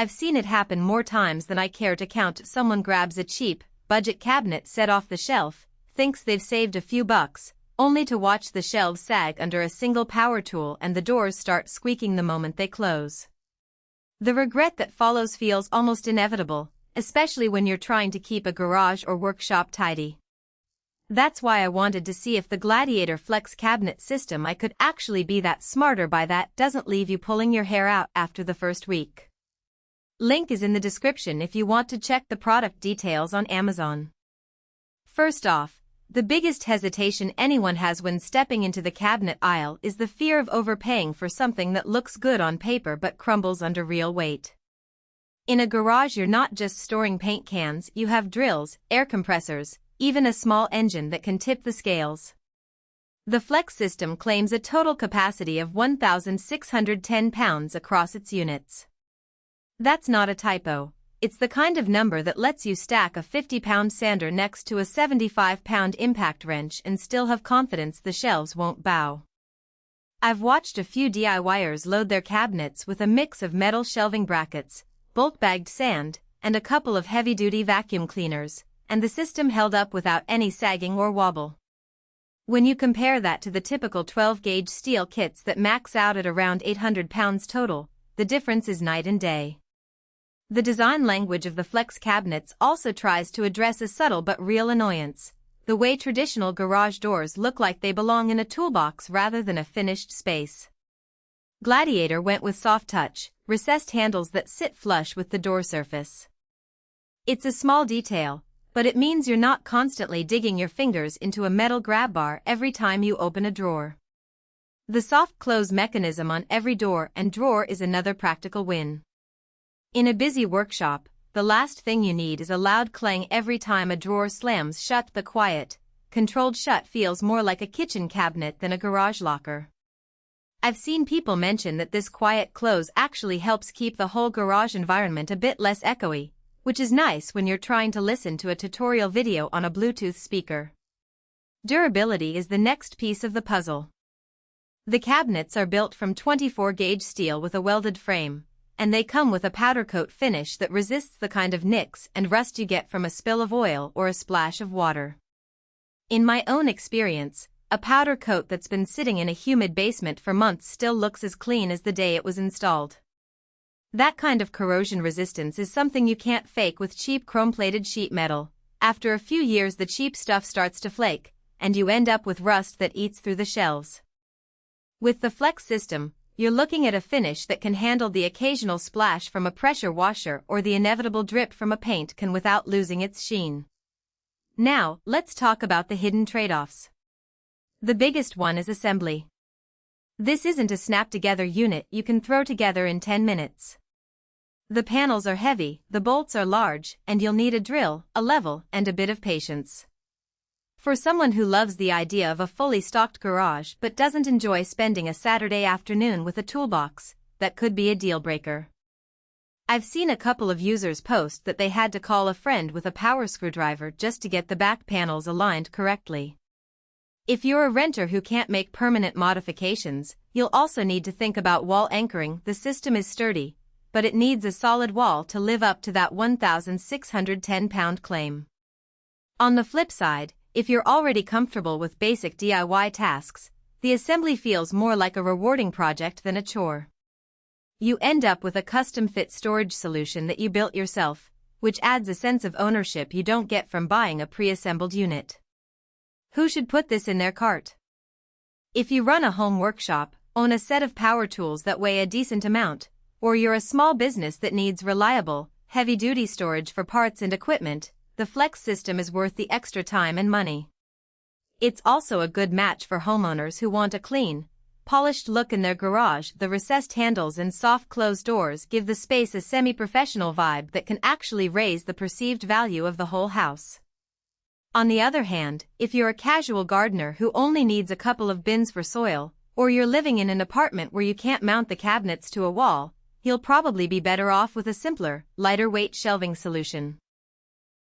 I've seen it happen more times than I care to count. Someone grabs a cheap, budget cabinet set off the shelf, thinks they've saved a few bucks, only to watch the shelves sag under a single power tool and the doors start squeaking the moment they close. The regret that follows feels almost inevitable, especially when you're trying to keep a garage or workshop tidy. That's why I wanted to see if the Gladiator Flex cabinet system I could actually be that smarter by that doesn't leave you pulling your hair out after the first week. Link is in the description if you want to check the product details on Amazon. First off, the biggest hesitation anyone has when stepping into the cabinet aisle is the fear of overpaying for something that looks good on paper but crumbles under real weight. In a garage, you're not just storing paint cans, you have drills, air compressors, even a small engine that can tip the scales. The Flex system claims a total capacity of 1,610 pounds across its units. That's not a typo. It's the kind of number that lets you stack a 50-pound sander next to a 75-pound impact wrench and still have confidence the shelves won't bow. I've watched a few DIYers load their cabinets with a mix of metal shelving brackets, bulk-bagged sand, and a couple of heavy-duty vacuum cleaners, and the system held up without any sagging or wobble. When you compare that to the typical 12-gauge steel kits that max out at around 800 pounds total, the difference is night and day. The design language of the Flex cabinets also tries to address a subtle but real annoyance: the way traditional garage doors look like they belong in a toolbox rather than a finished space. Gladiator went with soft touch, recessed handles that sit flush with the door surface. It's a small detail, but it means you're not constantly digging your fingers into a metal grab bar every time you open a drawer. The soft close mechanism on every door and drawer is another practical win. In a busy workshop, the last thing you need is a loud clang every time a drawer slams shut. The quiet, controlled shut feels more like a kitchen cabinet than a garage locker. I've seen people mention that this quiet close actually helps keep the whole garage environment a bit less echoey, which is nice when you're trying to listen to a tutorial video on a Bluetooth speaker. Durability is the next piece of the puzzle. The cabinets are built from 24-gauge steel with a welded frame, and they come with a powder coat finish that resists the kind of nicks and rust you get from a spill of oil or a splash of water. In my own experience, a powder coat that's been sitting in a humid basement for months still looks as clean as the day it was installed. That kind of corrosion resistance is something you can't fake with cheap chrome-plated sheet metal. After a few years, the cheap stuff starts to flake, and you end up with rust that eats through the shelves. With the Flex system, you're looking at a finish that can handle the occasional splash from a pressure washer or the inevitable drip from a paint can without losing its sheen. Now, let's talk about the hidden trade-offs. The biggest one is assembly. This isn't a snap-together unit you can throw together in 10 minutes. The panels are heavy, the bolts are large, and you'll need a drill, a level, and a bit of patience. For someone who loves the idea of a fully stocked garage but doesn't enjoy spending a Saturday afternoon with a toolbox, that could be a deal-breaker. I've seen a couple of users post that they had to call a friend with a power screwdriver just to get the back panels aligned correctly. If you're a renter who can't make permanent modifications, you'll also need to think about wall anchoring. The system is sturdy, but it needs a solid wall to live up to that 1,610-pound claim. On the flip side, if you're already comfortable with basic DIY tasks, the assembly feels more like a rewarding project than a chore. You end up with a custom-fit storage solution that you built yourself, which adds a sense of ownership you don't get from buying a pre-assembled unit. Who should put this in their cart? If you run a home workshop, own a set of power tools that weigh a decent amount, or you're a small business that needs reliable, heavy-duty storage for parts and equipment, the Flex system is worth the extra time and money. It's also a good match for homeowners who want a clean, polished look in their garage. The recessed handles and soft closed doors give the space a semi-professional vibe that can actually raise the perceived value of the whole house. On the other hand, if you're a casual gardener who only needs a couple of bins for soil, or you're living in an apartment where you can't mount the cabinets to a wall, you'll probably be better off with a simpler, lighter-weight shelving solution.